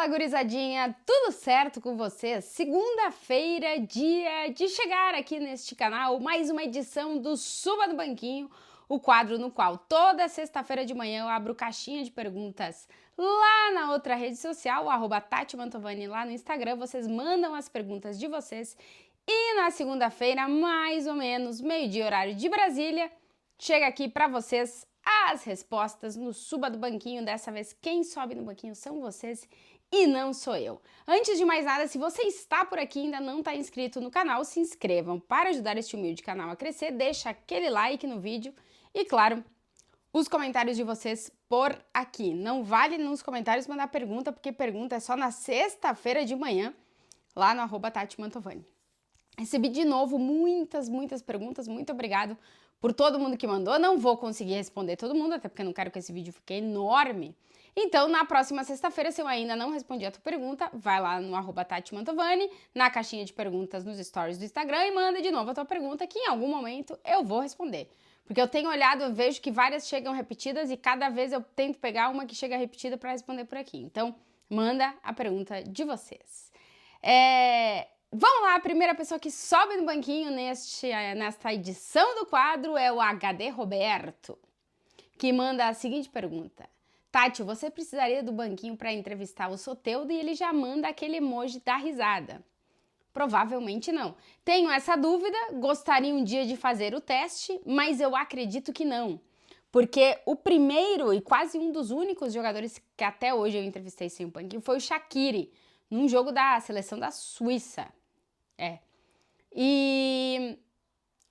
Fala, gurizadinha, tudo certo com vocês? Segunda-feira, dia de chegar aqui neste canal, mais uma edição do Suba do Banquinho, o quadro no qual toda sexta-feira de manhã eu abro caixinha de perguntas lá na outra rede social, o @Tati Mantovani lá no Instagram, vocês mandam as perguntas de vocês e na segunda-feira, mais ou menos, meio-dia horário de Brasília, chega aqui para vocês as respostas no Suba do Banquinho. Dessa vez, quem sobe no banquinho são vocês e não sou eu. Antes de mais nada, se você está por aqui e ainda não está inscrito no canal, se inscrevam para ajudar este humilde canal a crescer, deixa aquele like no vídeo e, claro, os comentários de vocês por aqui. Não vale nos comentários mandar pergunta, porque pergunta é só na sexta-feira de manhã, lá no @Tati Mantovani. Recebi de novo muitas perguntas, muito obrigado por todo mundo que mandou. Não vou conseguir responder todo mundo, até porque eu não quero que esse vídeo fique enorme. Então, na próxima sexta-feira, se eu ainda não respondi a tua pergunta, vai lá no @Tati Mantovani, na caixinha de perguntas nos stories do Instagram e manda de novo a tua pergunta, que em algum momento eu vou responder. Porque eu tenho olhado, eu vejo que várias chegam repetidas e cada vez eu tento pegar uma que chega repetida para responder por aqui. Então, manda a pergunta de vocês. Vamos lá, a primeira pessoa que sobe no banquinho nesta edição do quadro é o HD Roberto, que manda a seguinte pergunta. Tati, você precisaria do banquinho para entrevistar o Soteldo? E ele já manda aquele emoji da risada. Provavelmente não. Tenho essa dúvida, gostaria um dia de fazer o teste, mas eu acredito que não. Porque o primeiro e quase um dos únicos jogadores que até hoje eu entrevistei sem o banquinho foi o Shaqiri, num jogo da seleção da Suíça. E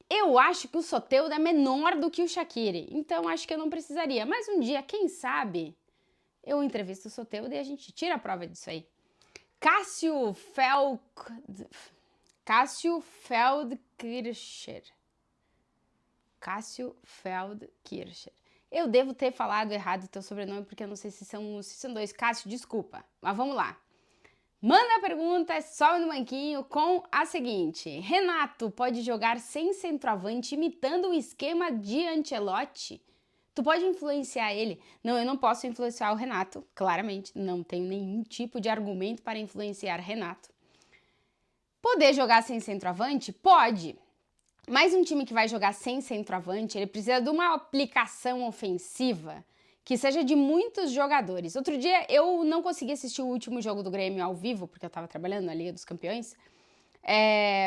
eu acho que o Soteldo é menor do que o Shaqiri, então acho que eu não precisaria. Mas um dia, quem sabe, eu entrevisto o Soteldo e a gente tira a prova disso aí. Cássio Feldkircher. Eu devo ter falado errado o teu sobrenome, porque eu não sei se são dois. Cássio, desculpa. Mas vamos lá. Manda a pergunta, sobe no banquinho com a seguinte. Renato pode jogar sem centroavante imitando o esquema de Ancelotti? Tu pode influenciar ele? Não, eu não posso influenciar o Renato, claramente. Não tenho nenhum tipo de argumento para influenciar Renato. Poder jogar sem centroavante? Pode. Mas um time que vai jogar sem centroavante, ele precisa de uma aplicação ofensiva que seja de muitos jogadores. Outro dia eu não consegui assistir o último jogo do Grêmio ao vivo, porque eu estava trabalhando na Liga dos Campeões,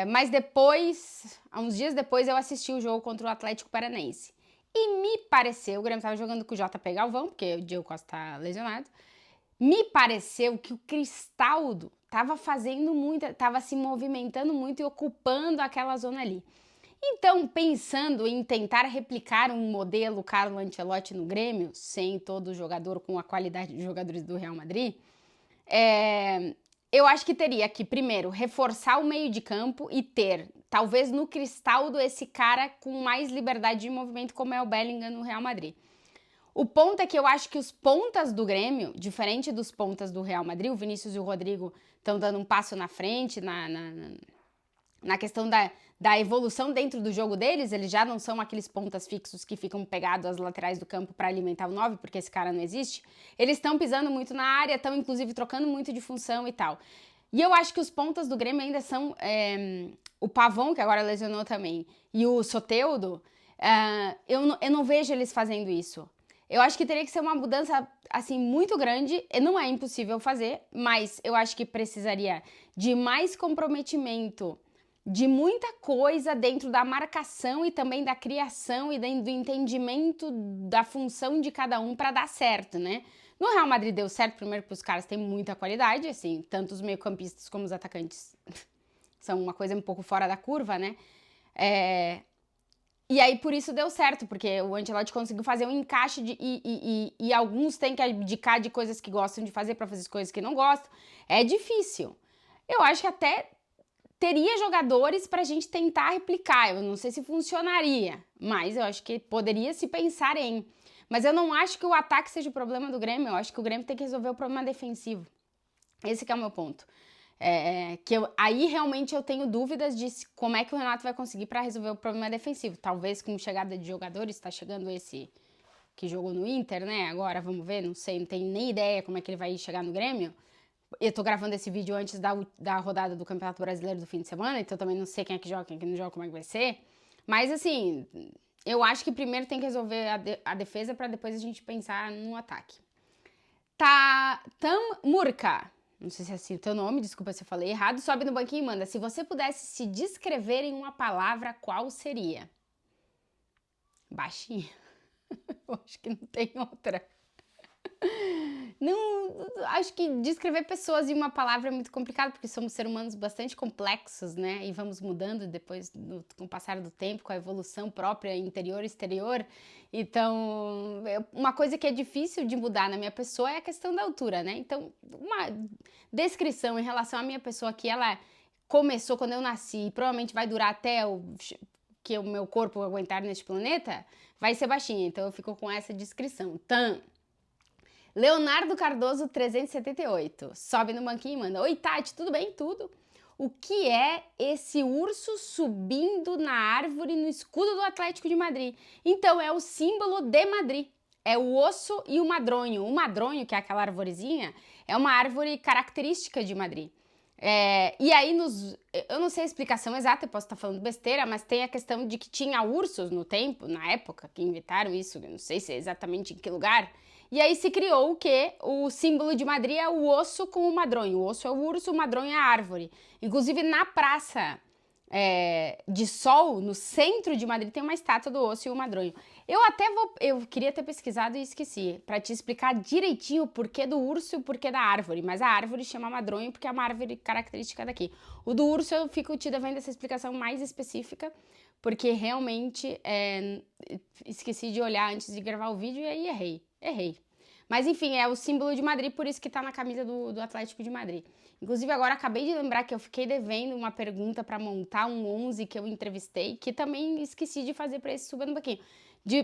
mas depois, uns dias depois, eu assisti o jogo contra o Atlético Paranaense. E me pareceu, o Grêmio estava jogando com o JP Galvão, porque o Diego Costa está lesionado, me pareceu que o Cristaldo estava fazendo muito, estava se movimentando muito e ocupando aquela zona ali. Então, pensando em tentar replicar um modelo Carlo Ancelotti no Grêmio, sem todo jogador com a qualidade de jogadores do Real Madrid, eu acho que teria que, primeiro, reforçar o meio de campo e ter, talvez no Cristaldo, esse cara com mais liberdade de movimento, como é o Bellingham no Real Madrid. O ponto é que eu acho que os pontas do Grêmio, diferente dos pontas do Real Madrid, o Vinícius e o Rodrigo estão dando um passo na frente na questão da evolução dentro do jogo deles. Eles já não são aqueles pontas fixos que ficam pegados às laterais do campo para alimentar o 9, porque esse cara não existe. Eles estão pisando muito na área, estão inclusive trocando muito de função e tal. E eu acho que os pontas do Grêmio ainda são o Pavão, que agora lesionou também, e o Soteldo. Eu não vejo eles fazendo isso. Eu acho que teria que ser uma mudança, assim, muito grande. Não é impossível fazer, mas eu acho que precisaria de mais comprometimento, de muita coisa dentro da marcação e também da criação e do entendimento da função de cada um para dar certo, né? No Real Madrid deu certo, primeiro porque os caras têm muita qualidade, assim, tanto os meio-campistas como os atacantes são uma coisa um pouco fora da curva, né? E aí, por isso deu certo, porque o Ancelotti conseguiu fazer um encaixe e alguns têm que abdicar de coisas que gostam de fazer para fazer as coisas que não gostam. É difícil. Eu acho que até teria jogadores para a gente tentar replicar. Eu não sei se funcionaria, mas eu acho que poderia se pensar em. Mas eu não acho que o ataque seja o problema do Grêmio. Eu acho que o Grêmio tem que resolver o problema defensivo. Esse que é o meu ponto. Aí realmente eu tenho dúvidas de como é que o Renato vai conseguir para resolver o problema defensivo. Talvez com chegada de jogadores, está chegando esse que jogou no Inter, né? Agora vamos ver, não sei, não tenho nem ideia como é que ele vai chegar no Grêmio. Eu tô gravando esse vídeo antes da rodada do Campeonato Brasileiro do fim de semana, então eu também não sei quem é que joga, quem é que não joga, como é que vai ser. Mas, assim, eu acho que primeiro tem que resolver a defesa pra depois a gente pensar no ataque. Murka, não sei se é assim o teu nome, desculpa se eu falei errado, sobe no banquinho e manda: se você pudesse se descrever em uma palavra, qual seria? Baixinho. Eu acho que não tem outra. Não, acho que descrever pessoas em uma palavra é muito complicado, porque somos seres humanos bastante complexos, né? E vamos mudando depois, com o passar do tempo, com a evolução própria, interior e exterior. Então, uma coisa que é difícil de mudar na minha pessoa é a questão da altura, né? Então, uma descrição em relação à minha pessoa que ela começou quando eu nasci e provavelmente vai durar até que o meu corpo aguentar neste planeta, vai ser baixinha. Então, eu fico com essa descrição. Leonardo Cardoso 378, sobe no banquinho e manda: oi, Tati, tudo bem? Tudo? O que é esse urso subindo na árvore no escudo do Atlético de Madrid? Então, é o símbolo de Madrid. É o osso e o madronho. O madronho, que é aquela arvorezinha, é uma árvore característica de Madrid. E aí, eu não sei a explicação exata, eu posso estar falando besteira, mas tem a questão de que tinha ursos na época, que inventaram isso, eu não sei se é exatamente em que lugar. E aí se criou o quê? O símbolo de Madrid é o osso com o madronho. O osso é o urso, o madronho é a árvore. Inclusive, na Praça de Sol, no centro de Madrid, tem uma estátua do osso e o madronho. Eu queria ter pesquisado e esqueci, para te explicar direitinho o porquê do urso e o porquê da árvore. Mas a árvore chama madronho porque é uma árvore característica daqui. O do urso eu fico te devendo essa explicação mais específica, porque realmente esqueci de olhar antes de gravar o vídeo e aí errei. Mas enfim, é o símbolo de Madrid, por isso que tá na camisa do Atlético de Madrid. Inclusive, agora acabei de lembrar que eu fiquei devendo uma pergunta para montar um 11 que eu entrevistei, que também esqueci de fazer para esse Suba no Banquinho.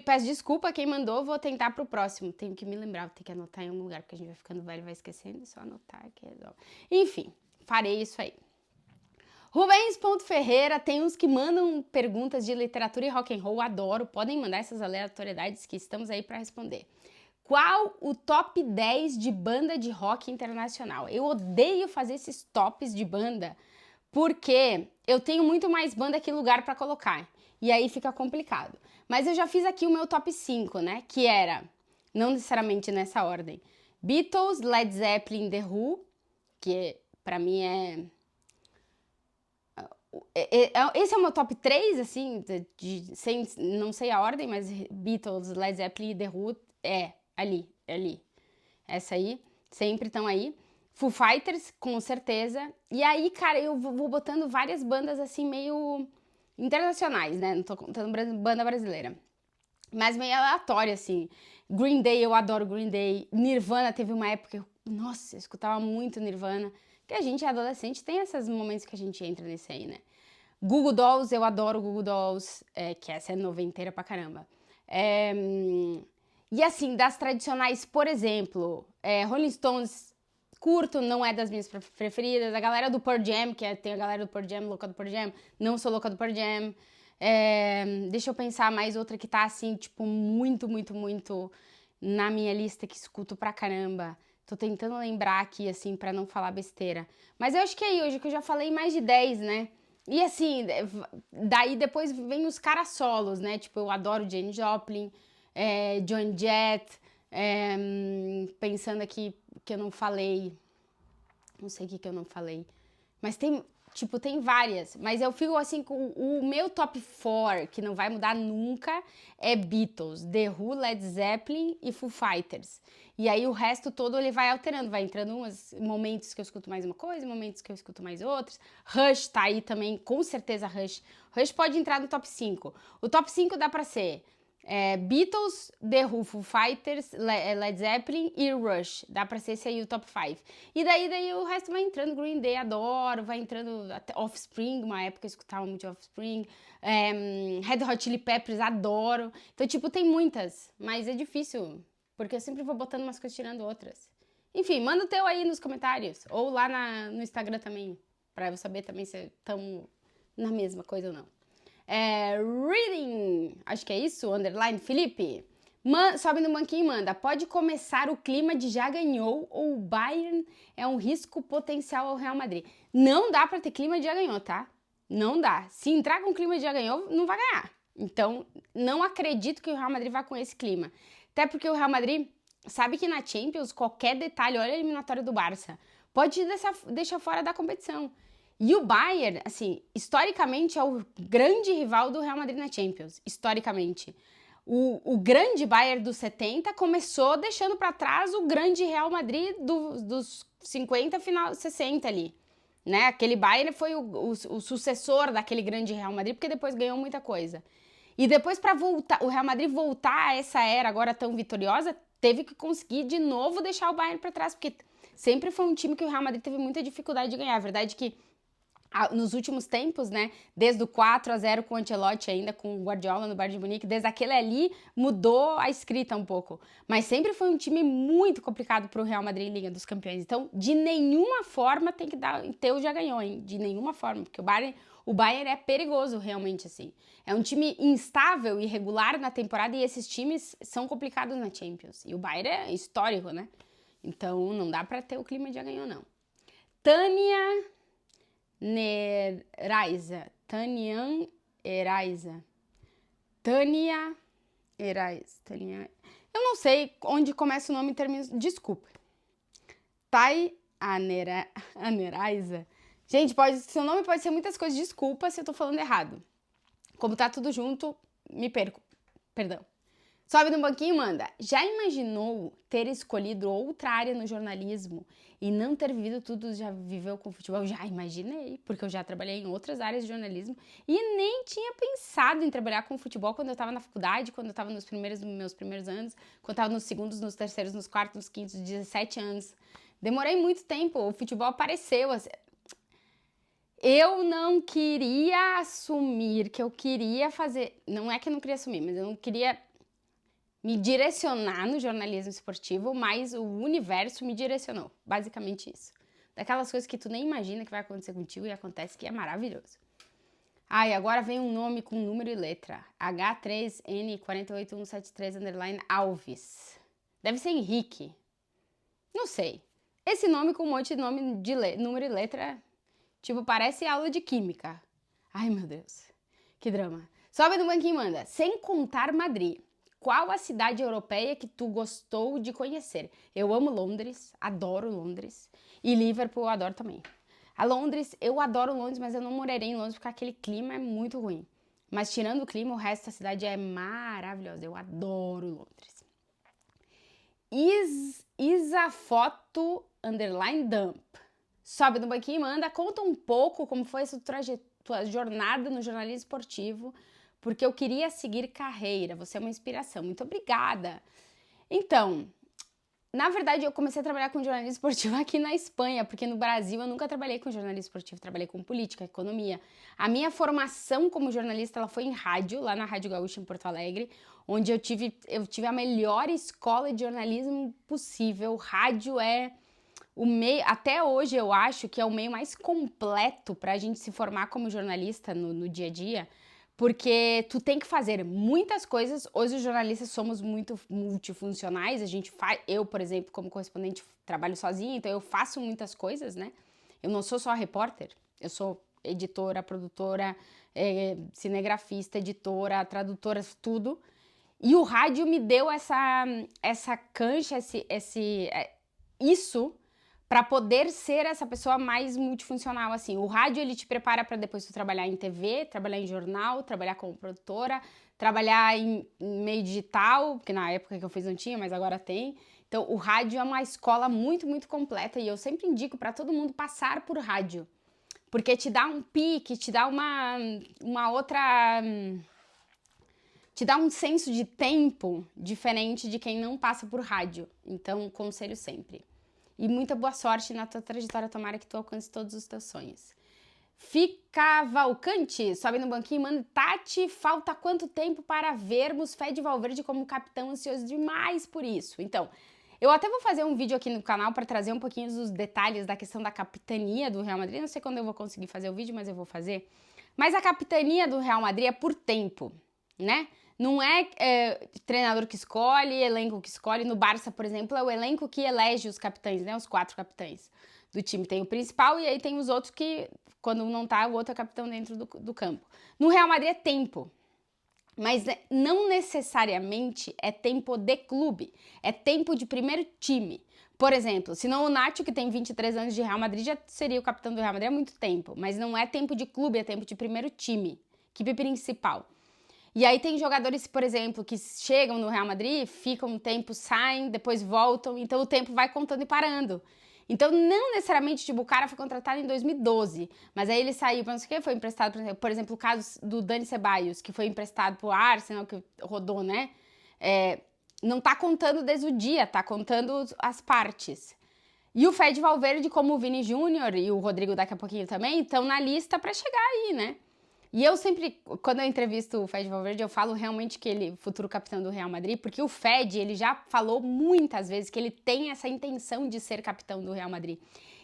Peço desculpa a quem mandou, vou tentar pro próximo. Tenho que me lembrar, vou ter que anotar em algum lugar, porque a gente vai ficando velho e vai esquecendo, só anotar que resolve. Enfim, farei isso aí. Rubens.Ferreira, tem uns que mandam perguntas de literatura e rock and roll, adoro, podem mandar essas aleatoriedades que estamos aí para responder. Qual o top 10 de banda de rock internacional? Eu odeio fazer esses tops de banda, porque eu tenho muito mais banda que lugar para colocar, e aí fica complicado. Mas eu já fiz aqui o meu top 5, né, que era, não necessariamente nessa ordem, Beatles, Led Zeppelin, The Who, que pra mim esse é o meu top 3, assim, não sei a ordem, mas Beatles, Led Zeppelin e The Who ali. Essa aí, sempre estão aí. Foo Fighters, com certeza. E aí, cara, eu vou botando várias bandas, assim, meio internacionais, né? Não tô contando banda brasileira. Mas meio aleatória, assim. Green Day, eu adoro Green Day. Nirvana, teve uma época que nossa, eu escutava muito Nirvana. Que a gente é adolescente, tem esses momentos que a gente entra nesse aí, né? Google Dolls, eu adoro Google Dolls, que essa é noventeira pra caramba. E assim, das tradicionais, por exemplo, Rolling Stones, curto, não é das minhas preferidas. A galera do Pearl Jam, tem a galera do Pearl Jam, louca do Pearl Jam, não sou louca do Pearl Jam. Deixa eu pensar mais outra que tá assim, tipo, muito na minha lista que escuto pra caramba. Tô tentando lembrar aqui, assim, pra não falar besteira. Mas eu acho que hoje que eu já falei mais de 10, né? E assim, daí depois vem os caras solos, né? Tipo, eu adoro Jane Joplin, Joan Jett, pensando aqui que eu não falei, não sei o que eu não falei, mas tem várias, mas eu fico assim com o meu top 4, que não vai mudar nunca, é Beatles, The Who, Led Zeppelin e Foo Fighters. E aí o resto todo ele vai alterando, vai entrando momentos que eu escuto mais uma coisa, momentos que eu escuto mais outros. Rush tá aí também, com certeza Rush. Rush pode entrar no top 5. O top 5 dá pra ser Beatles, The Who, Foo Fighters, Led Zeppelin e Rush. Dá pra ser esse aí o top 5. E daí o resto vai entrando. Green Day, adoro. Vai entrando até Offspring, uma época eu escutava muito Offspring. Red Hot Chili Peppers, adoro. Então, tipo, tem muitas. Mas é difícil, porque eu sempre vou botando umas coisas tirando outras. Enfim, manda o teu aí nos comentários. Ou lá no Instagram também. Pra eu saber também se estamos na mesma coisa ou não. Reading, acho que é isso, underline, Felipe. Sobe no banquinho e manda. Pode começar o clima de já ganhou ou o Bayern é um risco potencial ao Real Madrid. Não dá pra ter clima de já ganhou, tá? Não dá. Se entrar com clima de já ganhou, não vai ganhar. Então, não acredito que o Real Madrid vá com esse clima. Até porque o Real Madrid sabe que na Champions, qualquer detalhe, olha a eliminatória do Barça, pode deixar fora da competição. E o Bayern, assim, historicamente é o grande rival do Real Madrid na Champions. Historicamente. O grande Bayern dos 70 começou deixando para trás o grande Real Madrid dos 50, final 60 ali. Né? Aquele Bayern foi o sucessor daquele grande Real Madrid, porque depois ganhou muita coisa. E depois, para voltar, o Real Madrid voltar a essa era agora tão vitoriosa, teve que conseguir de novo deixar o Bayern para trás, porque sempre foi um time que o Real Madrid teve muita dificuldade de ganhar. A verdade é que nos últimos tempos, né, desde o 4-0 com o Ancelotti ainda, com o Guardiola no Bayern de Munique, desde aquele ali mudou a escrita um pouco. Mas sempre foi um time muito complicado para o Real Madrid em Liga dos Campeões. Então, de nenhuma forma tem que ter o já ganhou, hein? De nenhuma forma, porque o Bayern é perigoso realmente, assim. É um time instável e irregular na temporada e esses times são complicados na Champions. E o Bayern é histórico, né? Então, não dá para ter o clima de já ganhou, não. Tânia Neraiza. Tânia Eraiza. Eu não sei onde começa o nome em termos. Desculpa. Aneraiza. Gente, seu nome pode ser muitas coisas. Desculpa se eu tô falando errado. Como tá tudo junto, me perco. Perdão. Sobe no banquinho e manda. Já imaginou ter escolhido outra área no jornalismo e não ter vivido tudo, já viveu com futebol? Já imaginei, porque eu já trabalhei em outras áreas de jornalismo e nem tinha pensado em trabalhar com futebol quando eu estava na faculdade, quando eu estava nos meus primeiros anos, quando eu estava nos segundos, nos terceiros, nos quartos, nos quintos, 17 anos. Demorei muito tempo, o futebol apareceu. Eu não queria assumir que eu queria fazer... Não é que eu não queria assumir, mas eu não queria me direcionar no jornalismo esportivo, mas o universo me direcionou. Basicamente isso. Daquelas coisas que tu nem imagina que vai acontecer contigo e acontece, que é maravilhoso. E agora vem um nome com número e letra. H3N48173_Alves. Deve ser Henrique. Não sei. Esse nome com um monte de nome de número e letra, tipo, parece aula de química. Ai, meu Deus. Que drama. Sobe no banquinho e manda. Sem contar Madrid. Qual a cidade europeia que tu gostou de conhecer? Eu amo Londres, adoro Londres. E Liverpool eu adoro também. Eu adoro Londres, mas eu não moraria em Londres porque aquele clima é muito ruim. Mas tirando o clima, o resto da cidade é maravilhosa. Eu adoro Londres. Isafoto_dump. Sobe no banquinho e manda. Conta um pouco como foi essa tua jornada no jornalismo esportivo, porque eu queria seguir carreira, você é uma inspiração. Muito obrigada. Então, na verdade, eu comecei a trabalhar com jornalismo esportivo aqui na Espanha, porque no Brasil eu nunca trabalhei com jornalismo esportivo, trabalhei com política, economia. A minha formação como jornalista ela foi em rádio, lá na Rádio Gaúcha, em Porto Alegre, onde eu tive a melhor escola de jornalismo possível. Rádio é o meio, até hoje eu acho que é o meio mais completo para a gente se formar como jornalista no dia a dia, porque tu tem que fazer muitas coisas. Hoje os jornalistas somos muito multifuncionais, eu, por exemplo, como correspondente, trabalho sozinha, então eu faço muitas coisas, né? Eu não sou só repórter, eu sou editora, produtora, cinegrafista, editora, tradutora, tudo. E o rádio me deu essa cancha, isso para poder ser essa pessoa mais multifuncional, assim. O rádio, ele te prepara para depois tu trabalhar em TV, trabalhar em jornal, trabalhar como produtora, trabalhar em meio digital, porque na época que eu fiz não tinha, mas agora tem. Então, o rádio é uma escola muito, muito completa e eu sempre indico para todo mundo passar por rádio, porque te dá um pique, te dá uma outra... te dá um senso de tempo diferente de quem não passa por rádio. Então, conselho sempre. E muita boa sorte na tua trajetória, tomara que tu alcance todos os teus sonhos. Fica Valcante, sobe no banquinho e manda. Tati, falta quanto tempo para vermos Fede Valverde como capitão? Ansioso demais por isso. Então, eu até vou fazer um vídeo aqui no canal para trazer um pouquinho dos detalhes da questão da capitania do Real Madrid. Não sei quando eu vou conseguir fazer o vídeo, mas eu vou fazer. Mas a capitania do Real Madrid é por tempo, né? Não é treinador que escolhe, elenco que escolhe. No Barça, por exemplo, é o elenco que elege os capitães, né? Os 4 capitães do time. Tem o principal e aí tem os outros que, quando não tá, o outro é capitão dentro do campo. No Real Madrid é tempo. Mas não necessariamente é tempo de clube, é tempo de primeiro time. Por exemplo, se não o Nacho, que tem 23 anos de Real Madrid, já seria o capitão do Real Madrid há muito tempo. Mas não é tempo de clube, é tempo de primeiro time, equipe principal. E aí tem jogadores, por exemplo, que chegam no Real Madrid, ficam um tempo, saem, depois voltam, então o tempo vai contando e parando. Então, não necessariamente, tipo, o cara foi contratado em 2012, mas aí ele saiu, não sei o que, foi emprestado, por exemplo, o caso do Dani Ceballos, que foi emprestado pro Arsenal, que rodou, né? Não tá contando desde o dia, tá contando as partes. E o Fede Valverde, como o Vini Júnior e o Rodrigo daqui a pouquinho também, estão na lista para chegar aí, né? E eu sempre, quando eu entrevisto o Fede Valverde, eu falo realmente que ele, futuro capitão do Real Madrid, porque o Fede, ele já falou muitas vezes que ele tem essa intenção de ser capitão do Real Madrid.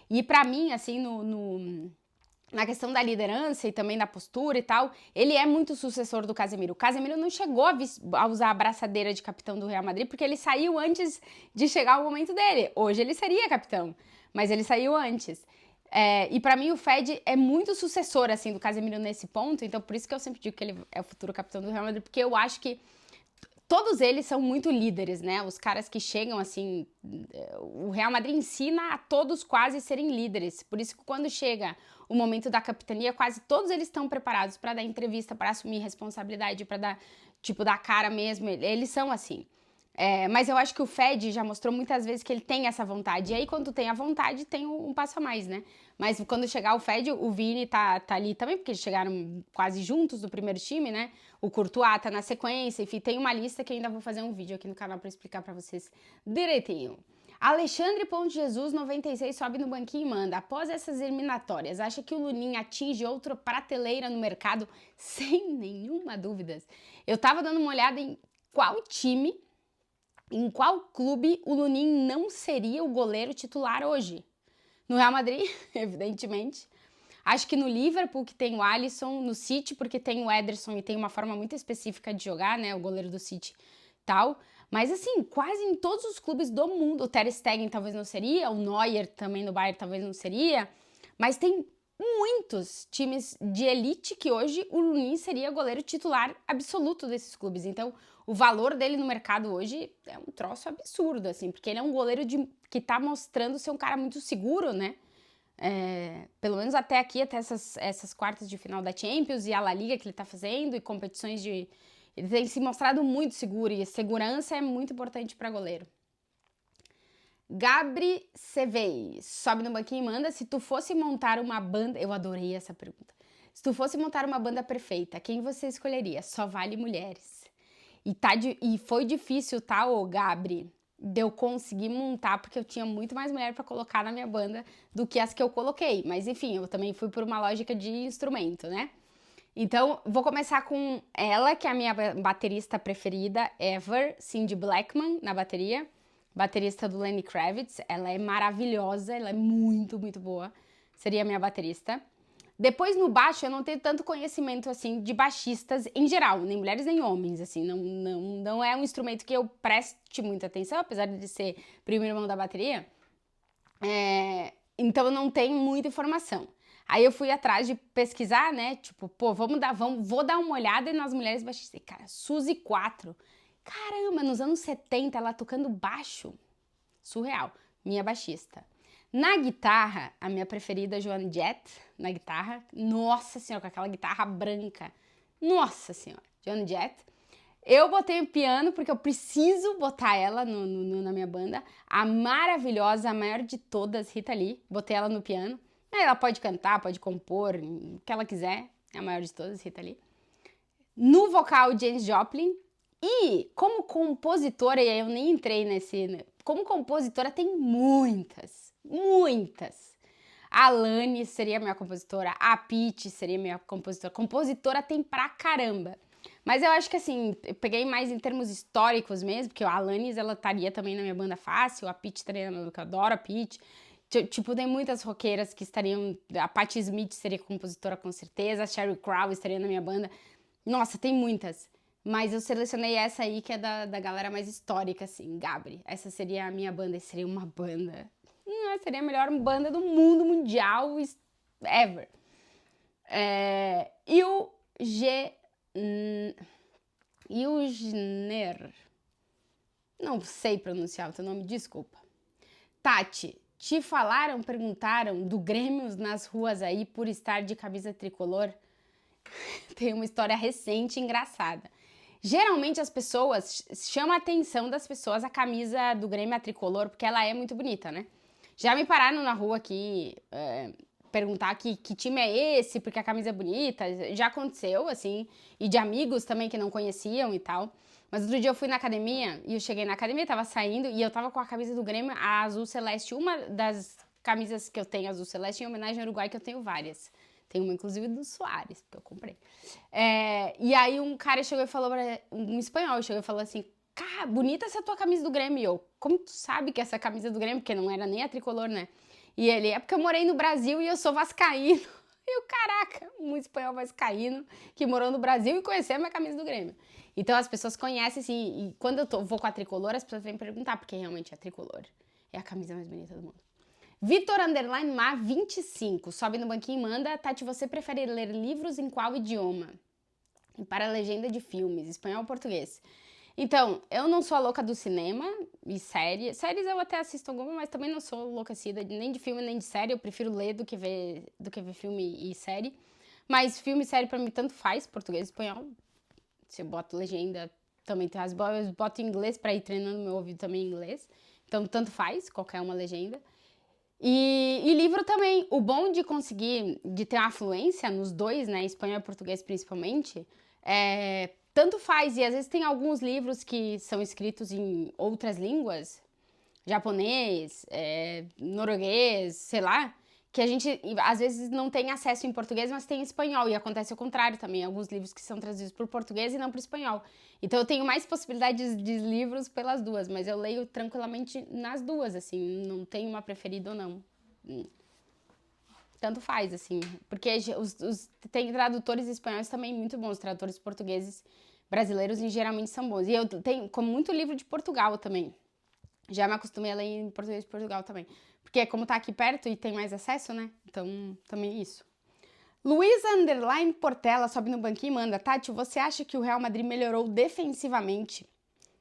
E pra mim, assim, na questão da liderança e também da postura e tal, ele é muito sucessor do Casemiro. O Casemiro não chegou a usar a braçadeira de capitão do Real Madrid porque ele saiu antes de chegar o momento dele. Hoje ele seria capitão, mas ele saiu antes. E pra mim o Fede é muito sucessor, assim, do Casemiro nesse ponto, então por isso que eu sempre digo que ele é o futuro capitão do Real Madrid, porque eu acho que todos eles são muito líderes, né? Os caras que chegam, assim, o Real Madrid ensina a todos quase serem líderes, por isso que quando chega o momento da capitania, quase todos eles estão preparados pra dar entrevista, pra assumir responsabilidade, pra dar, tipo, dar cara mesmo, eles são assim. Mas eu acho que o Fede já mostrou muitas vezes que ele tem essa vontade. E aí, quando tem a vontade, tem um passo a mais, né? Mas quando chegar o Fede, o Vini tá ali também, porque eles chegaram quase juntos do primeiro time, né? O Courtois tá na sequência, enfim, tem uma lista que eu ainda vou fazer um vídeo aqui no canal pra explicar pra vocês direitinho. Alexandre Ponte Jesus, 96, sobe no banquinho e manda. Após essas eliminatórias, acha que o Lunin atinge outra prateleira no mercado? Sem nenhuma dúvida. Eu tava dando uma olhada em qual time, em qual clube o Lunin não seria o goleiro titular hoje? No Real Madrid, evidentemente. Acho que no Liverpool, que tem o Alisson, no City, porque tem o Ederson e tem uma forma muito específica de jogar, né? O goleiro do City tal. Mas assim, quase em todos os clubes do mundo. O Ter Stegen talvez não seria, o Neuer também no Bayern talvez não seria. Mas tem muitos times de elite que hoje o Lunin seria goleiro titular absoluto desses clubes. Então, o valor dele no mercado hoje é um troço absurdo, assim, porque ele é um goleiro que tá mostrando ser um cara muito seguro, né? Pelo menos até aqui, até essas quartas de final da Champions e a La Liga que ele tá fazendo e competições de... Ele tem se mostrado muito seguro e a segurança é muito importante para goleiro. Gabri Cevei, sobe no banquinho e manda. Se tu fosse montar uma banda... Eu adorei essa pergunta. Se tu fosse montar uma banda perfeita, quem você escolheria? Só vale mulheres. E foi difícil, tá, ô Gabri, de eu conseguir montar, porque eu tinha muito mais mulher pra colocar na minha banda do que as que eu coloquei. Mas enfim, eu também fui por uma lógica de instrumento, né? Então, vou começar com ela, que é a minha baterista preferida ever, Cindy Blackman, na bateria. Baterista do Lenny Kravitz. Ela é maravilhosa, ela é muito, muito boa. Seria a minha baterista. Depois, no baixo, eu não tenho tanto conhecimento, assim, de baixistas em geral, nem mulheres nem homens, assim, não é um instrumento que eu preste muita atenção, apesar de ser primeiro mão da bateria, então eu não tenho muita informação. Aí eu fui atrás de pesquisar, né, tipo, pô, vou dar uma olhada nas mulheres baixistas. E, cara, Suzy 4, caramba, nos anos 70, ela tocando baixo, surreal, minha baixista. Na guitarra, a minha preferida, Joan Jett, na guitarra. Nossa senhora, com aquela guitarra branca. Nossa senhora, Joan Jett. Eu botei o piano porque eu preciso botar ela na minha banda. A maravilhosa, a maior de todas, Rita Lee. Botei ela no piano. Ela pode cantar, pode compor, o que ela quiser. É a maior de todas, Rita Lee. No vocal, Janis Joplin. E como compositora, e aí eu nem entrei nesse... Como compositora, tem muitas. A Alanis seria minha compositora, a Pitty seria minha compositora. Compositora tem pra caramba. Mas eu acho que assim, eu peguei mais em termos históricos mesmo, porque a Alanis, ela estaria também na minha banda fácil, a Pitty estaria na minha banda, eu adoro a Pitty. Tipo, tem muitas roqueiras que estariam... A Patti Smith seria compositora com certeza, a Sheryl Crow estaria na minha banda. Nossa, tem muitas. Mas eu selecionei essa aí, que é da galera mais histórica, assim, Gabri. Essa seria a minha banda, seria uma banda. Seria a melhor banda do mundo mundial ever. Eugner. Não sei pronunciar o teu nome, desculpa. Tati, te perguntaram do Grêmio nas ruas aí por estar de camisa tricolor? Tem uma história recente engraçada. Geralmente as pessoas, chama a atenção das pessoas a camisa do Grêmio a tricolor, porque ela é muito bonita, né? Já me pararam na rua aqui, perguntar que time é esse, porque a camisa é bonita. Já aconteceu, assim, e de amigos também que não conheciam e tal. Mas outro dia eu fui na academia, e eu cheguei na academia, tava saindo, e eu tava com a camisa do Grêmio, a azul celeste. Uma das camisas que eu tenho azul celeste, em homenagem ao Uruguai, que eu tenho várias. Tem uma, inclusive, do Soares, que eu comprei. E aí um cara chegou e falou, um espanhol, chegou e falou assim, cara, bonita essa tua camisa do Grêmio. E eu, como tu sabe que essa camisa é do Grêmio? Porque não era nem a tricolor, né? E ele, é porque eu morei no Brasil e eu sou vascaíno. E eu, caraca, um espanhol vascaíno que morou no Brasil e conheceu a minha camisa do Grêmio. Então as pessoas conhecem, assim, e quando eu vou com a tricolor, as pessoas vêm perguntar, porque realmente é a tricolor. É a camisa mais bonita do mundo. Vitor Underline Ma 25, sobe no banquinho e manda, Tati, você prefere ler livros em qual idioma? E para a legenda de filmes, espanhol ou português? Então, eu não sou a louca do cinema e série. Séries eu até assisto alguma, mas também não sou enlouquecida nem de filme nem de série. Eu prefiro ler do que ver filme e série. Mas filme e série pra mim tanto faz, português e espanhol. Se eu boto legenda, também tem eu boto em inglês pra ir treinando meu ouvido também em inglês. Então, tanto faz, qualquer uma legenda. E livro também. O bom de conseguir, de ter uma fluência nos dois, né, espanhol e português principalmente, tanto faz. E às vezes tem alguns livros que são escritos em outras línguas, japonês, norueguês, sei lá, que a gente às vezes não tem acesso em português, mas tem em espanhol. E acontece o contrário também, alguns livros que são traduzidos por português e não por espanhol. Então eu tenho mais possibilidades de livros pelas duas, mas eu leio tranquilamente nas duas, assim, não tenho uma preferida ou não. Tanto faz, assim, porque tem tradutores espanhóis também muito bons, tradutores portugueses brasileiros e geralmente são bons. E eu tenho como muito livro de Portugal também. Já me acostumei a ler em português de Portugal também. Porque como tá aqui perto e tem mais acesso, né? Então, também isso. Luísa Underline Portela sobe no banquinho e manda, Tati, você acha que o Real Madrid melhorou defensivamente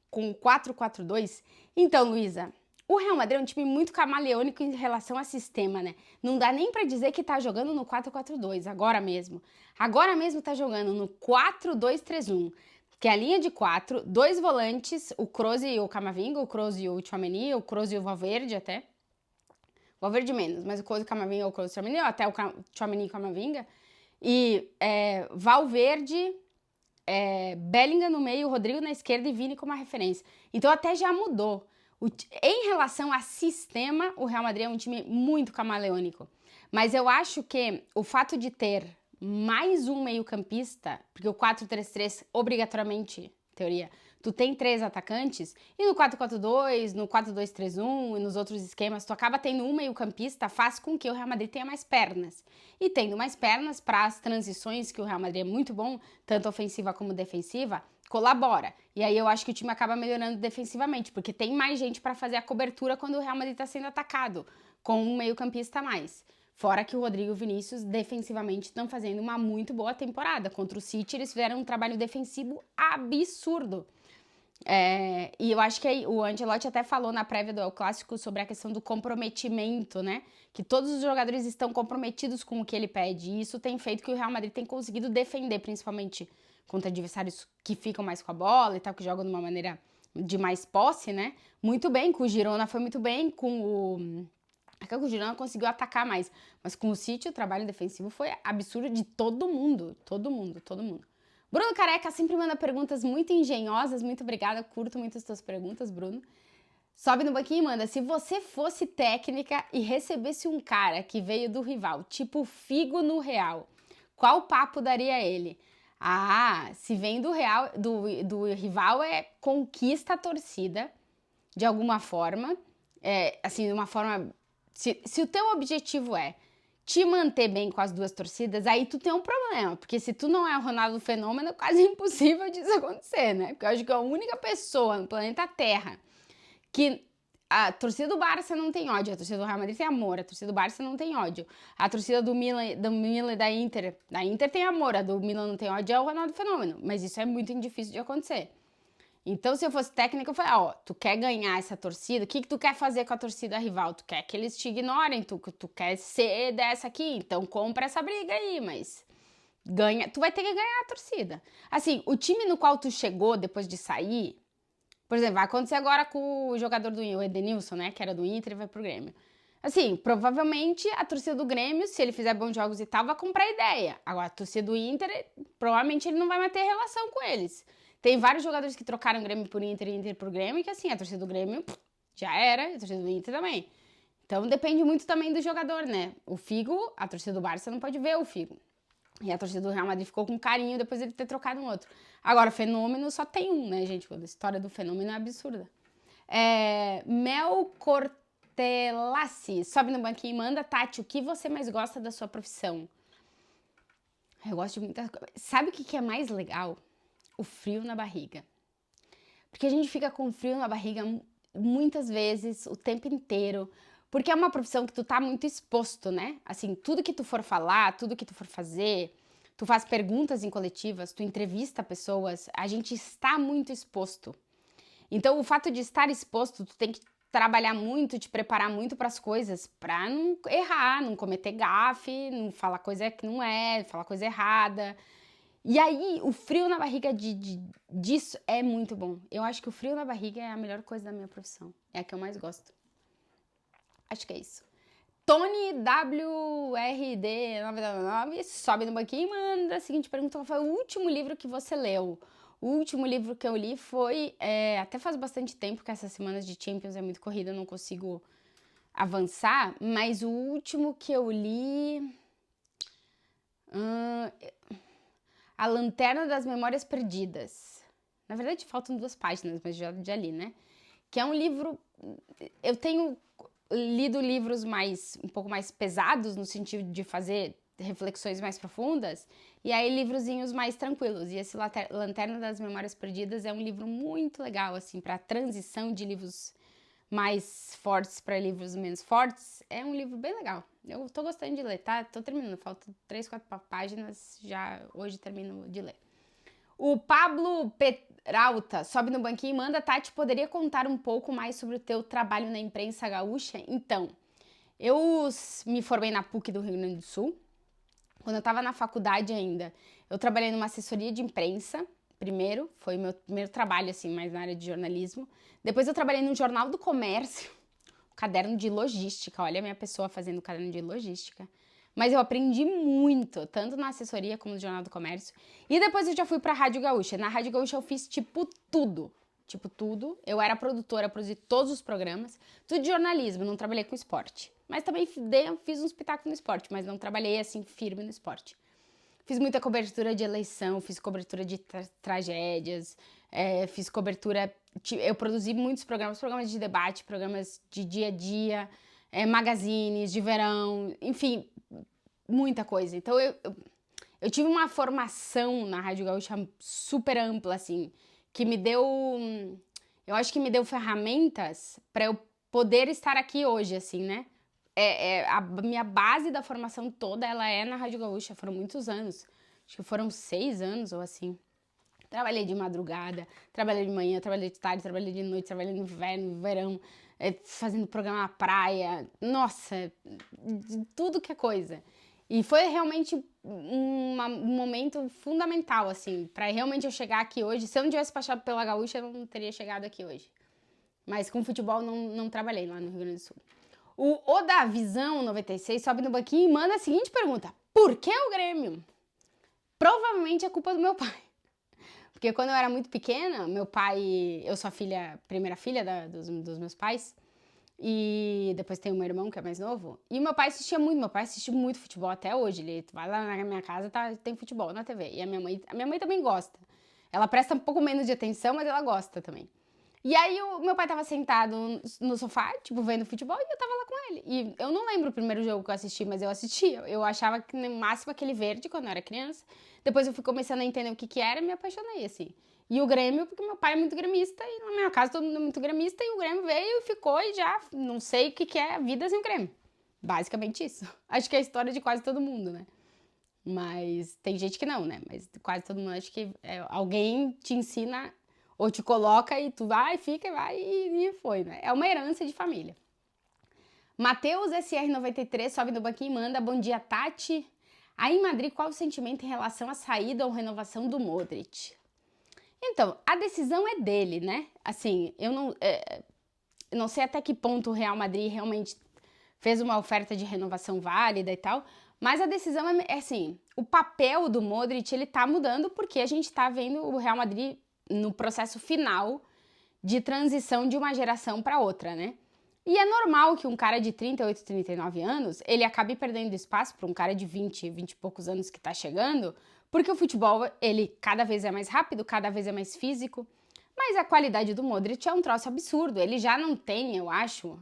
com o 4-4-2? Então, Luísa, o Real Madrid é um time muito camaleônico em relação a sistema, né? Não dá nem pra dizer que tá jogando no 4-4-2, agora mesmo. Agora mesmo tá jogando no 4-2-3-1, que é a linha de 4, dois volantes, o Kroos e o Camavinga, o Kroos e o Tchouaméni, o Kroos e o Valverde até. Valverde menos, mas o Kroos e o Camavinga, o Kroos e o Tchouaméni, ou até o Tchouaméni e o Camavinga. E Valverde, Bellingham no meio, Rodrigo na esquerda e Vini como uma referência. Então até já mudou. Em relação a sistema, o Real Madrid é um time muito camaleônico. Mas eu acho que o fato de ter mais um meio-campista, porque o 4-3-3, obrigatoriamente, teoria, tu tem 3 atacantes, e no 4-4-2, no 4-2-3-1 e nos outros esquemas, tu acaba tendo um meio-campista, faz com que o Real Madrid tenha mais pernas. E tendo mais pernas para as transições, que o Real Madrid é muito bom, tanto ofensiva como defensiva, colabora. E aí eu acho que o time acaba melhorando defensivamente, porque tem mais gente para fazer a cobertura quando o Real Madrid está sendo atacado, com um meio-campista a mais. Fora que o Rodrigo e o Vinícius defensivamente estão fazendo uma muito boa temporada. Contra o City eles fizeram um trabalho defensivo absurdo. E eu acho que o Ancelotti até falou na prévia do El Clássico sobre a questão do comprometimento, né? Que todos os jogadores estão comprometidos com o que ele pede. E isso tem feito que o Real Madrid tenha conseguido defender, principalmente contra adversários que ficam mais com a bola e tal, que jogam de uma maneira de mais posse, né? Muito bem, com o Girona foi muito bem, com o Girona conseguiu atacar mais, mas com o City o trabalho defensivo foi absurdo de todo mundo. Bruno Careca sempre manda perguntas muito engenhosas, muito obrigada, curto muito as tuas perguntas, Bruno. Sobe no banquinho e manda, se você fosse técnica e recebesse um cara que veio do rival, tipo Figo no Real, qual papo daria a ele? Se vem do Real, do rival conquista a torcida, de alguma forma, assim, de uma forma... Se o teu objetivo é te manter bem com as duas torcidas, aí tu tem um problema, porque se tu não é o Ronaldo Fenômeno, é quase impossível disso acontecer, né? Porque eu acho que a única pessoa no planeta Terra que a torcida do Barça não tem ódio, a torcida do Real Madrid tem amor, a torcida do Barça não tem ódio, a torcida do Milan e da Inter tem amor, a do Milan não tem ódio, é o Ronaldo Fenômeno, mas isso é muito difícil de acontecer. Então, se eu fosse técnica, eu falei, ó, tu quer ganhar essa torcida, o que tu quer fazer com a torcida rival? Tu quer que eles te ignorem, tu quer ser dessa aqui, então compra essa briga aí, mas tu vai ter que ganhar a torcida. Assim, o time no qual tu chegou depois de sair, por exemplo, vai acontecer agora com o jogador do o Edenilson, né, que era do Inter e vai pro Grêmio. Assim, provavelmente a torcida do Grêmio, se ele fizer bons jogos e tal, vai comprar a ideia. Agora, a torcida do Inter, provavelmente ele não vai manter relação com eles. Tem vários jogadores que trocaram Grêmio por Inter e Inter por Grêmio, que assim, a torcida do Grêmio já era, a torcida do Inter também. Então depende muito também do jogador, né? O Figo, a torcida do Barça não pode ver o Figo. E a torcida do Real Madrid ficou com carinho depois de ele ter trocado um outro. Agora, Fenômeno só tem um, né, gente? A história do Fenômeno é absurda. Mel Cortelassi, sobe no banquinho e manda, Tati, o que você mais gosta da sua profissão? Eu gosto de muitas coisas. Sabe o que é mais legal? O frio na barriga. Porque a gente fica com frio na barriga muitas vezes, o tempo inteiro, porque é uma profissão que tu tá muito exposto, né? Assim, tudo que tu for falar, tudo que tu for fazer, tu faz perguntas em coletivas, tu entrevista pessoas, a gente está muito exposto. Então, o fato de estar exposto, tu tem que trabalhar muito, te preparar muito para as coisas, para não errar, não cometer gafe, não falar coisa que não é, falar coisa errada. E aí, o frio na barriga disso é muito bom. Eu acho que o frio na barriga é a melhor coisa da minha profissão. É a que eu mais gosto. Acho que é isso. Tony WRD999 sobe no banquinho e manda a seguinte pergunta: qual foi o último livro que você leu? O último livro que eu li foi... até faz bastante tempo que essas semanas de Champions é muito corrida, eu não consigo avançar. Mas o último que eu li... A Lanterna das Memórias Perdidas. Na verdade, faltam 2 páginas, mas já li, né? Que é um livro... Eu tenho lido livros um pouco mais pesados, no sentido de fazer reflexões mais profundas, e aí livrozinhos mais tranquilos. E esse Lanterna das Memórias Perdidas é um livro muito legal, assim, para transição de livros mais fortes para livros menos fortes. É um livro bem legal. Eu tô gostando de ler, tá? Tô terminando, faltam 3, 4 páginas, já hoje termino de ler. O Pablo Peralta sobe no banquinho e manda, Tati, poderia contar um pouco mais sobre o teu trabalho na imprensa gaúcha? Então, eu me formei na PUC do Rio Grande do Sul. Quando eu tava na faculdade ainda, eu trabalhei numa assessoria de imprensa, primeiro, foi o meu primeiro trabalho, assim, mais na área de jornalismo. Depois eu trabalhei no Jornal do Comércio, caderno de logística, olha a minha pessoa fazendo caderno de logística. Mas eu aprendi muito, tanto na assessoria como no Jornal do Comércio. E depois eu já fui pra Rádio Gaúcha. Na Rádio Gaúcha eu fiz tipo tudo. Eu era produtora, produzi todos os programas. Tudo de jornalismo, não trabalhei com esporte. Mas também fiz um espetáculo no esporte, mas não trabalhei assim firme no esporte. Fiz muita cobertura de eleição, fiz cobertura de tragédias, fiz cobertura... Eu produzi muitos programas de debate, programas de dia a dia, magazines de verão, enfim, muita coisa. Então eu tive uma formação na Rádio Gaúcha super ampla, assim, que me deu... Eu acho que me deu ferramentas para eu poder estar aqui hoje, assim, né? A minha base da formação toda, ela é na Rádio Gaúcha, foram muitos anos. Acho que foram 6 anos ou assim. Trabalhei de madrugada, trabalhei de manhã, trabalhei de tarde, trabalhei de noite, trabalhei no inverno, no verão, fazendo programa na praia. Nossa, de tudo que é coisa. E foi realmente um momento fundamental, assim, para realmente eu chegar aqui hoje. Se eu não tivesse passado pela Gaúcha, eu não teria chegado aqui hoje. Mas com futebol não trabalhei lá no Rio Grande do Sul. O Odavisão 96 sobe no banquinho e manda a seguinte pergunta: por que o Grêmio? Provavelmente é culpa do meu pai. Porque quando eu era muito pequena, meu pai... Eu sou a primeira filha dos meus pais. E depois tem um irmão que é mais novo. E meu pai assistia muito futebol até hoje. Ele vai lá na minha casa, tem futebol na TV. E a minha mãe também gosta. Ela presta um pouco menos de atenção, mas ela gosta também. E aí o meu pai tava sentado no sofá, tipo, vendo futebol, e eu tava lá com ele. E eu não lembro o primeiro jogo que eu assisti, mas eu assistia. Eu achava que no máximo aquele verde quando eu era criança. Depois eu fui começando a entender o que que era e me apaixonei, assim. E o Grêmio, porque meu pai é muito gremista, e na minha casa todo mundo é muito gremista, e o Grêmio veio e ficou, e já não sei o que que é a vida sem o Grêmio. Basicamente isso. Acho que é a história de quase todo mundo, né? Mas tem gente que não, né? Mas quase todo mundo acho que alguém te ensina ou te coloca e tu vai, fica, vai e foi, né? É uma herança de família. Matheus SR93 sobe no banquinho e manda: bom dia, Tati. Aí em Madrid, qual o sentimento em relação à saída ou renovação do Modric? Então, a decisão é dele, né? Assim, eu não sei até que ponto o Real Madrid realmente fez uma oferta de renovação válida e tal, mas a decisão é assim, o papel do Modric, ele tá mudando porque a gente tá vendo o Real Madrid no processo final de transição de uma geração para outra, né? E é normal que um cara de 38, 39 anos, ele acabe perdendo espaço para um cara de 20, 20 e poucos anos que tá chegando, porque o futebol, ele cada vez é mais rápido, cada vez é mais físico, mas a qualidade do Modric é um troço absurdo. Ele já não tem, eu acho,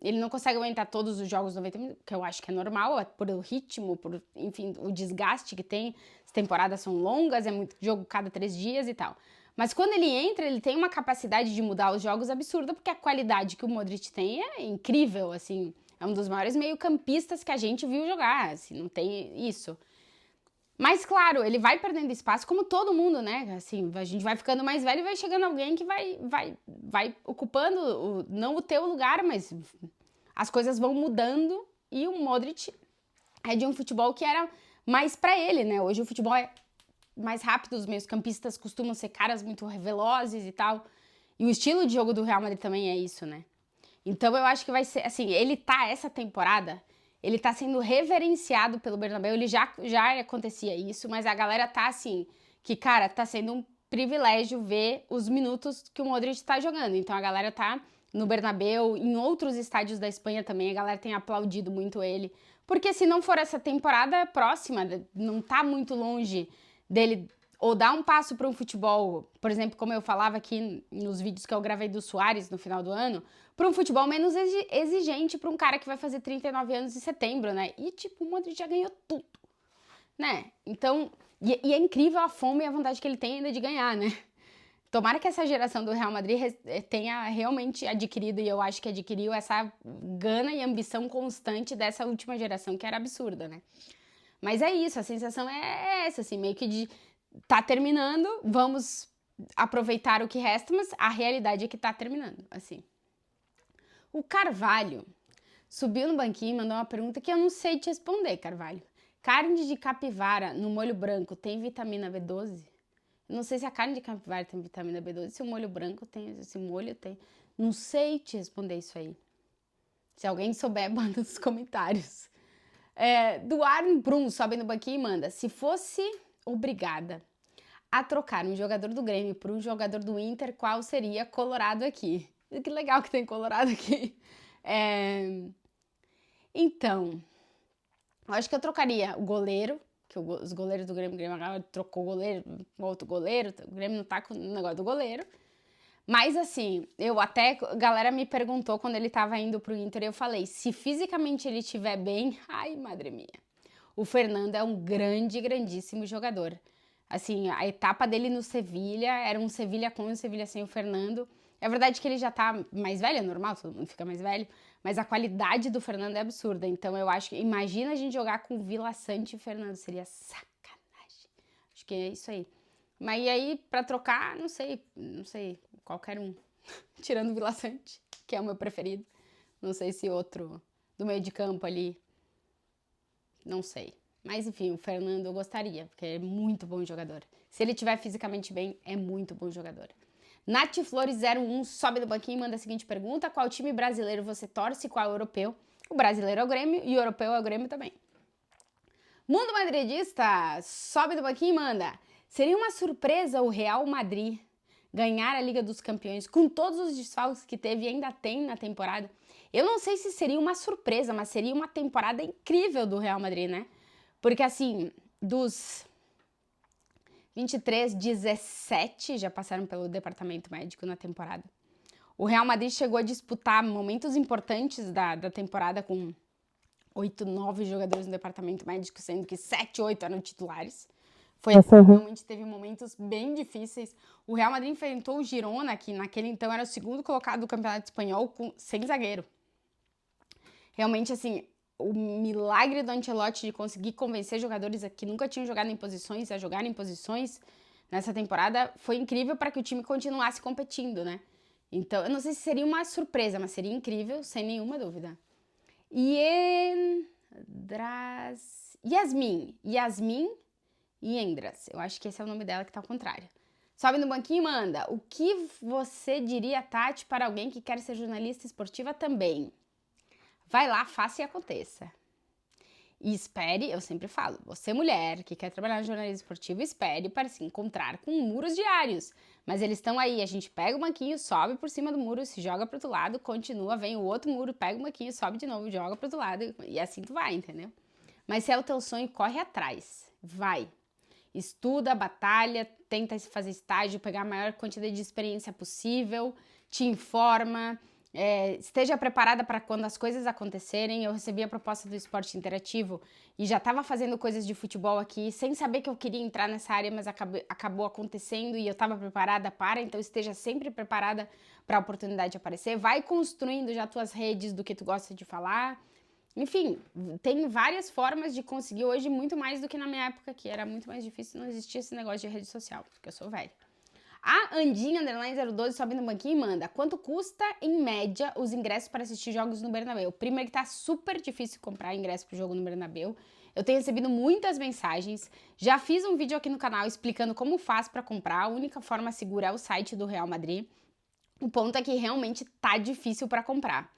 ele não consegue aguentar todos os jogos 90 minutos, que eu acho que é normal, por o ritmo, por, enfim, o desgaste que tem. As temporadas são longas, é muito jogo cada 3 dias e tal. Mas quando ele entra, ele tem uma capacidade de mudar os jogos absurda, porque a qualidade que o Modric tem é incrível, assim. É um dos maiores meio-campistas que a gente viu jogar, assim, não tem isso. Mas, claro, ele vai perdendo espaço, como todo mundo, né? Assim, a gente vai ficando mais velho e vai chegando alguém que vai ocupando, não o teu lugar, mas as coisas vão mudando e o Modric é de um futebol que era mais pra ele, né? Hoje o futebol é mais rápido, os meios-campistas costumam ser caras muito velozes e tal. E o estilo de jogo do Real Madrid também é isso, né? Então eu acho que vai ser, assim, essa temporada, ele tá sendo reverenciado pelo Bernabéu, ele já acontecia isso, mas a galera tá assim, que cara, tá sendo um privilégio ver os minutos que o Modric tá jogando. Então a galera tá no Bernabéu, em outros estádios da Espanha também, a galera tem aplaudido muito ele. Porque se não for essa temporada próxima, não tá muito longe dele ou dar um passo para um futebol, por exemplo, como eu falava aqui nos vídeos que eu gravei do Suárez no final do ano, para um futebol menos exigente para um cara que vai fazer 39 anos em setembro, né? E tipo, o Modric já ganhou tudo, né? Então, e é incrível a fome e a vontade que ele tem ainda de ganhar, né? Tomara que essa geração do Real Madrid tenha realmente adquirido, e eu acho que adquiriu essa gana e ambição constante dessa última geração, que era absurda, né? Mas é isso, a sensação é essa, assim, meio que de tá terminando, vamos aproveitar o que resta, mas a realidade é que tá terminando, assim. O Carvalho subiu no banquinho e mandou uma pergunta que eu não sei te responder, Carvalho. Carne de capivara no molho branco tem vitamina B12? Eu não sei se a carne de capivara tem vitamina B12, se o molho branco tem, se o molho tem. Não sei te responder isso aí. Se alguém souber, manda nos comentários. Duarn Brum sobe no banquinho e manda: se fosse obrigada a trocar um jogador do Grêmio por um jogador do Inter, qual seria Colorado aqui? Que legal que tem Colorado aqui. Então, eu acho que eu trocaria o goleiro, que os goleiros do Grêmio agora trocou o goleiro, outro goleiro, o Grêmio não tá com o negócio do goleiro. Mas assim, a galera me perguntou quando ele tava indo pro Inter, eu falei, se fisicamente ele estiver bem, ai, madre minha. O Fernando é um grandíssimo jogador. Assim, a etapa dele no Sevilha era um Sevilha com e um Sevilha sem o Fernando. É verdade que ele já tá mais velho, é normal, todo mundo fica mais velho, mas a qualidade do Fernando é absurda. Então eu acho que, imagina a gente jogar com Vila Sante e Fernando, seria sacanagem. Acho que é isso aí. Mas e aí, pra trocar, não sei, qualquer um. Tirando o Vila Sante, que é o meu preferido. Não sei se outro do meio de campo ali, não sei. Mas enfim, o Fernando eu gostaria, porque é muito bom jogador. Se ele estiver fisicamente bem, é muito bom jogador. Nath Flores 01 sobe do banquinho e manda a seguinte pergunta: qual time brasileiro você torce e qual é o europeu? O brasileiro é o Grêmio e o europeu é o Grêmio também. Mundo Madridista sobe do banquinho e manda: seria uma surpresa o Real Madrid ganhar a Liga dos Campeões com todos os desfalques que teve e ainda tem na temporada? Eu não sei se seria uma surpresa, mas seria uma temporada incrível do Real Madrid, né? Porque assim, dos 23, 17 já passaram pelo departamento médico na temporada. O Real Madrid chegou a disputar momentos importantes da temporada com 8, 9 jogadores no departamento médico, sendo que 7, 8 eram titulares. Realmente teve momentos bem difíceis. O Real Madrid enfrentou o Girona, que naquele então era o segundo colocado do Campeonato Espanhol, sem zagueiro. Realmente, assim, o milagre do Ancelotti de conseguir convencer jogadores que nunca tinham jogado em posições a jogar em posições nessa temporada foi incrível para que o time continuasse competindo, né? Então, eu não sei se seria uma surpresa, mas seria incrível, sem nenhuma dúvida. Yasmin Yendras. Eu acho que esse é o nome dela que tá ao contrário. Sobe no banquinho e manda. O que você diria, Tati, para alguém que quer ser jornalista esportiva também? Vai lá, faça e aconteça. E espere, eu sempre falo, você mulher que quer trabalhar no jornalismo esportivo, espere para se encontrar com muros diários. Mas eles estão aí, a gente pega o banquinho, sobe por cima do muro, se joga pro outro lado, continua, vem o outro muro, pega o banquinho, sobe de novo, joga pro outro lado e assim tu vai, entendeu? Mas se é o teu sonho, corre atrás, vai. Estuda, batalha, tenta fazer estágio, pegar a maior quantidade de experiência possível, te informa, esteja preparada para quando as coisas acontecerem. Eu recebi a proposta do esporte interativo e já estava fazendo coisas de futebol aqui, sem saber que eu queria entrar nessa área, mas acabou acontecendo e eu estava preparada para, então esteja sempre preparada para a oportunidade aparecer. Vai construindo já tuas redes do que tu gosta de falar. Enfim, tem várias formas de conseguir hoje muito mais do que na minha época, que era muito mais difícil, não existia esse negócio de rede social, porque eu sou velha. A Andinha, _012, sobe no banquinho e manda. Quanto custa, em média, os ingressos para assistir jogos no Bernabéu? Primeiro que tá super difícil comprar ingresso pro jogo no Bernabéu. Eu tenho recebido muitas mensagens. Já fiz um vídeo aqui no canal explicando como faz para comprar. A única forma segura é o site do Real Madrid. O ponto é que realmente tá difícil para comprar.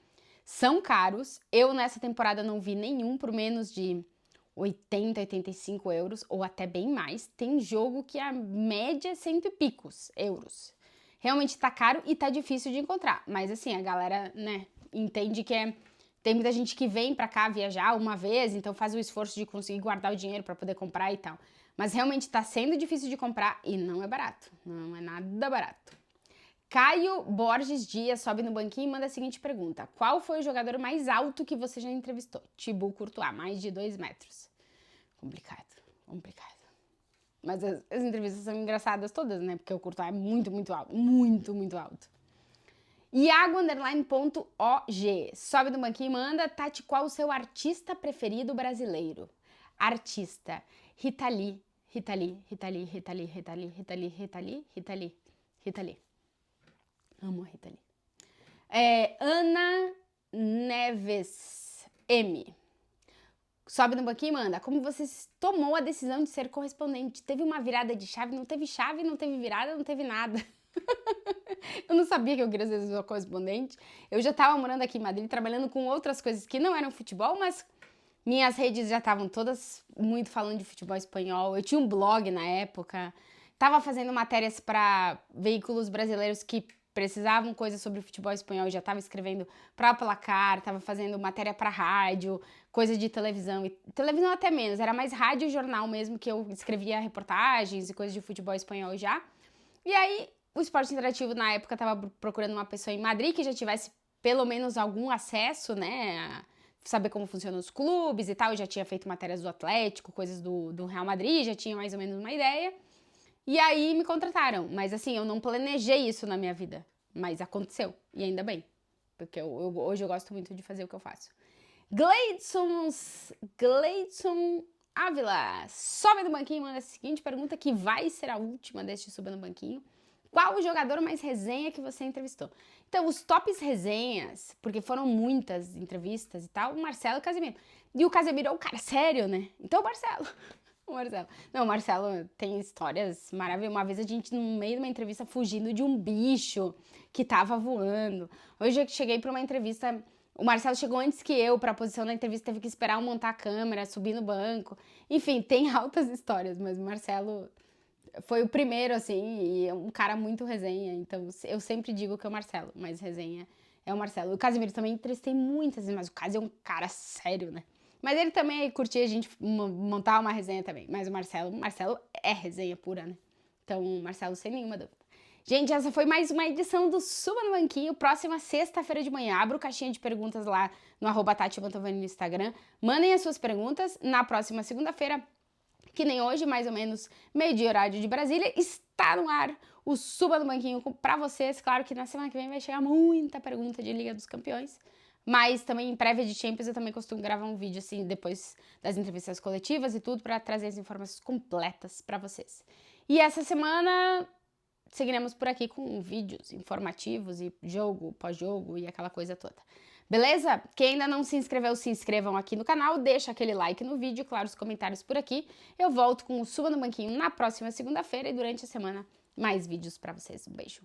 São caros. Eu, nessa temporada, não vi nenhum por menos de 80, 85 euros, ou até bem mais. Tem jogo que a média é cento e picos euros. Realmente tá caro e tá difícil de encontrar. Mas assim, a galera, né, entende que tem muita gente que vem pra cá viajar uma vez, então faz o esforço de conseguir guardar o dinheiro pra poder comprar e tal. Mas realmente tá sendo difícil de comprar e não é barato. Não é nada barato. Caio Borges Dias sobe no banquinho e manda a seguinte pergunta. Qual foi o jogador mais alto que você já entrevistou? Thibaut Courtois, mais de 2 metros. Complicado. Mas as entrevistas são engraçadas todas, né? Porque o Courtois é muito, muito alto. Muito, muito alto. Iago_.og. Sobe no banquinho e manda. Tati, qual o seu artista preferido brasileiro? Artista. Rita Lee. Amo a Rita Lee. Ana Neves M. Sobe no banquinho e manda. Como você tomou a decisão de ser correspondente? Teve uma virada de chave? Não teve chave, não teve virada, não teve nada. Eu não sabia que eu queria ser correspondente. Eu já estava morando aqui em Madrid, trabalhando com outras coisas que não eram futebol, mas minhas redes já estavam todas muito falando de futebol espanhol. Eu tinha um blog na época. Tava fazendo matérias para veículos brasileiros que precisavam coisas sobre futebol espanhol, já estava escrevendo para Placar, estava fazendo matéria para rádio, coisa de televisão, e televisão até menos, era mais rádio e jornal mesmo, que eu escrevia reportagens e coisas de futebol espanhol já. E aí, o Esporte Interativo na época estava procurando uma pessoa em Madrid que já tivesse pelo menos algum acesso, né, a saber como funcionam os clubes e tal. Eu já tinha feito matérias do Atlético, coisas do Real Madrid, já tinha mais ou menos uma ideia. E aí me contrataram, mas assim, eu não planejei isso na minha vida, mas aconteceu, e ainda bem, porque hoje eu gosto muito de fazer o que eu faço. Gleidson Ávila, sobe no banquinho e manda a seguinte pergunta, que vai ser a última deste Suba no Banquinho. Qual o jogador mais resenha que você entrevistou? Então, os tops resenhas, porque foram muitas entrevistas e tal, o Marcelo e o Casemiro. E o Casemiro é um cara sério, né? Então, o Marcelo. Não, o Marcelo tem histórias maravilhosas. Uma vez a gente, no meio de uma entrevista, fugindo de um bicho que tava voando. Hoje eu cheguei para uma entrevista, o Marcelo chegou antes que eu para a posição da entrevista, teve que esperar eu montar a câmera, subir no banco. Enfim, tem altas histórias, mas o Marcelo foi o primeiro, assim, e é um cara muito resenha. Então, eu sempre digo que é o Marcelo, mas resenha é o Marcelo. O Casemiro também entrevistei muitas vezes, mas o Caso é um cara sério, né? Mas ele também curtia a gente montar uma resenha também. Mas o Marcelo é resenha pura, né? Então, Marcelo, sem nenhuma dúvida. Gente, essa foi mais uma edição do Suba no Banquinho. Próxima sexta-feira de manhã, abro caixinha de perguntas lá no @TatiMantovani no Instagram. Mandem as suas perguntas. Na próxima segunda-feira, que nem hoje, mais ou menos meio-dia horário de Brasília, está no ar o Suba no Banquinho pra vocês. Claro que na semana que vem vai chegar muita pergunta de Liga dos Campeões. Mas também em prévia de Champions eu também costumo gravar um vídeo assim depois das entrevistas coletivas e tudo para trazer as informações completas para vocês. E essa semana seguiremos por aqui com vídeos informativos e jogo, pós-jogo e aquela coisa toda. Beleza? Quem ainda não se inscreveu, se inscrevam aqui no canal, deixa aquele like no vídeo, claro, os comentários por aqui. Eu volto com o Suba no Banquinho na próxima segunda-feira e durante a semana mais vídeos para vocês. Um beijo.